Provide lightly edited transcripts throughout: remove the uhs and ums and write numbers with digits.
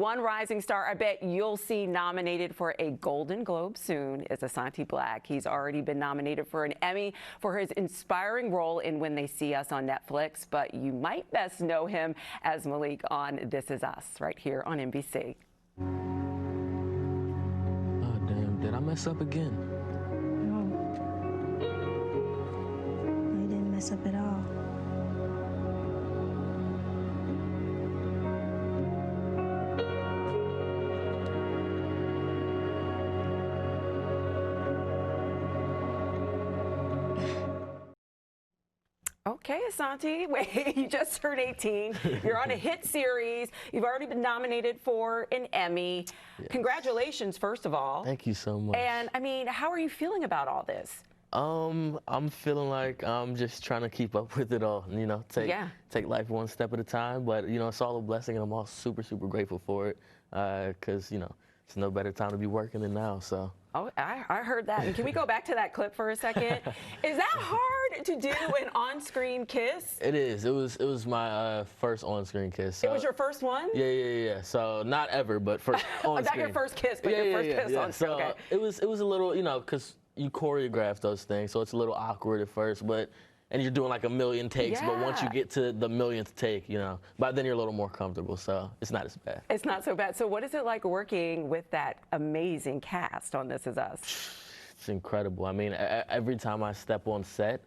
one rising star I bet you'll see nominated for a Golden Globe soon is Asante Blackk. He's already been nominated for an Emmy for his inspiring role in When They See Us on Netflix, but you might best know him as Malik on This Is Us, right here on NBC. Oh, damn. Did I mess up again? No. You didn't mess up at all. Okay, Asante, wait, you just turned 18. You're on a hit series. You've already been nominated for an Emmy. Yes. Congratulations, first of all. Thank you so much. And I mean, how are you feeling about all this? I'm feeling like I'm just trying to keep up with it all, you know, take life one step at a time. But, you know, it's all a blessing, and I'm all super, super grateful for it because, you know, it's no better time to be working than now, so. Oh, I heard that. And can we go back to that clip for a second? Is that hard to do an on-screen kiss? It is. It was my first on-screen kiss. So. It was your first one? Yeah. So not ever, but first on-screen. Not your first kiss, but your first kiss on screen. So okay. it was a little, you know, because you choreograph those things, so it's a little awkward at first, and you're doing like a million takes, but once you get to the millionth take, you know, by then you're a little more comfortable, so it's not as bad. It's not so bad. So what is it like working with that amazing cast on This Is Us? It's incredible. I mean, every time I step on set,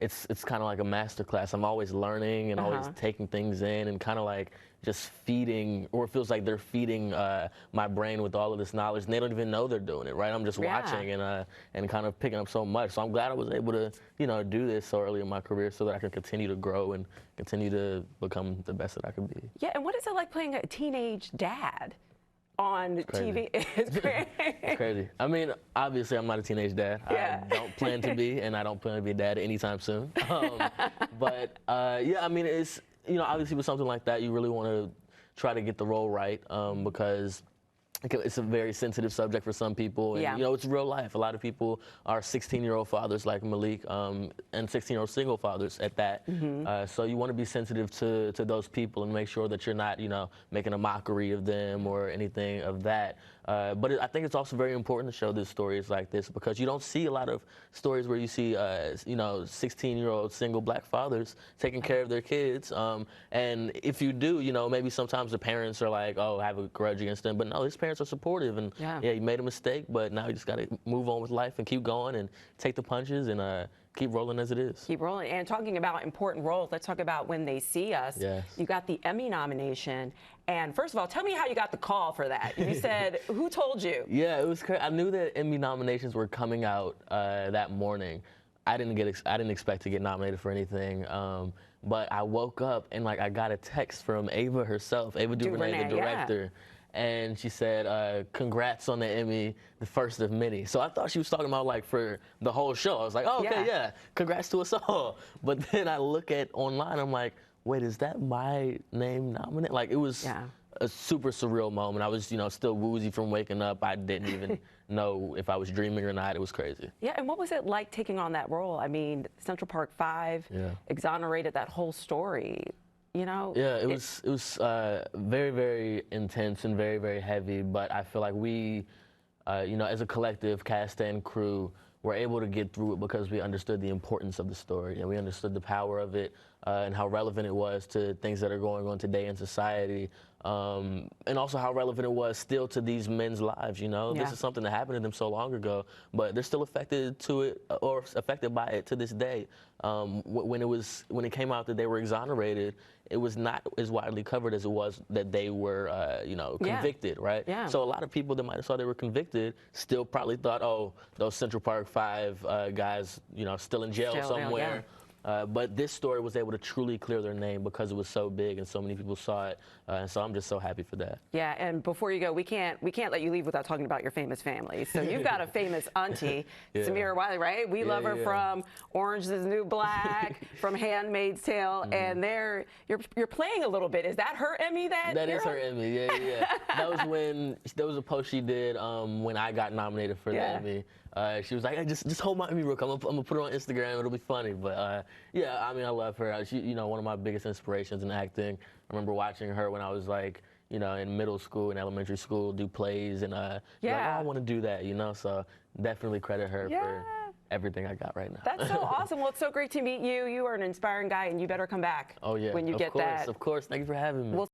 it's kind of like a master class. I'm always learning and always taking things in and kind of like just feeding, or it feels like they're feeding my brain with all of this knowledge, and they don't even know they're doing it, right? I'm just watching and kind of picking up so much. So I'm glad I was able to, you know, do this so early in my career so that I can continue to grow and continue to become the best that I can be. Yeah, and what is it like playing a teenage dad on TV? It's crazy. It's crazy. I mean, obviously, I'm not a teenage dad. Yeah. I don't plan to be, and I don't plan to be a dad anytime soon. But yeah, I mean, it's, you know, obviously with something like that, you really want to try to get the role right because it's a very sensitive subject for some people, and you know, it's real life. A lot of people are 16-year-old fathers like Malik, and 16-year-old single fathers at that. So you want to be sensitive to those people and make sure that you're not, you know, making a mockery of them or anything of that. But I think it's also very important to show these stories like this because you don't see a lot of stories where you see, you know, 16-year-old single black fathers taking care of their kids. And if you do, you know, maybe sometimes the parents are like, oh, I have a grudge against them. But no, his parents are supportive. And yeah, you made a mistake, but now you just got to move on with life and keep going and take the punches and keep rolling as it is. Keep rolling. And talking about important roles, let's talk about When They See Us. Yes. You got the Emmy nomination. And first of all, tell me how you got the call for that. You said, who told you? Yeah, it was crazy. I knew that Emmy nominations were coming out that morning. I didn't expect to get nominated for anything. But I woke up and like I got a text from Ava herself, Ava DuVernay, the director. Yeah. And she said, congrats on the Emmy, the first of many. So I thought she was talking about like for the whole show. I was like, oh, okay, yeah, congrats to us all. But then I look at online, I'm like, wait, is that my name nominated? Like it was a super surreal moment. I was, you know, still woozy from waking up. I didn't even know if I was dreaming or not. It was crazy. Yeah, and what was it like taking on that role? I mean, Central Park 5 exonerated that whole story. You know? Yeah, it was very, very intense and very, very heavy. But I feel like we, you know, as a collective cast and crew, were able to get through it because we understood the importance of the story and we understood the power of it and how relevant it was to things that are going on today in society. And also how relevant it was still to these men's lives, you know? This is something that happened to them so long ago, but they're still affected to it or affected by it to this day. When it came out that they were exonerated, it was not as widely covered as it was that they were, you know, convicted, right? Yeah. So a lot of people that might have thought they were convicted still probably thought, oh, those Central Park 5 guys, you know, still in jail somewhere. But this story was able to truly clear their name because it was so big and so many people saw it. And so I'm just so happy for that. Yeah, and before you go, we can't let you leave without talking about your famous family. So you've got a famous auntie, Samira Wiley, right? We love her from Orange is the New Black, from Handmaid's Tale, and you're playing a little bit. Is that her Emmy? That is her Emmy. Yeah. That was a post she did when I got nominated for the Emmy. She was like, hey, just hold my Emmy real quick. I'm gonna put it on Instagram. It'll be funny. But yeah, I mean, I love her. She, you know, one of my biggest inspirations in acting. I remember watching her when I was like, you know, in middle school and elementary school, do plays, and like, Yeah. oh, I want to do that, you know. So definitely credit her Yeah. for everything I got right now. That's so awesome. Well, it's so great to meet you. You are an inspiring guy, and you better come back. Oh yeah, when you get that. Of course. Thank you for having me. We'll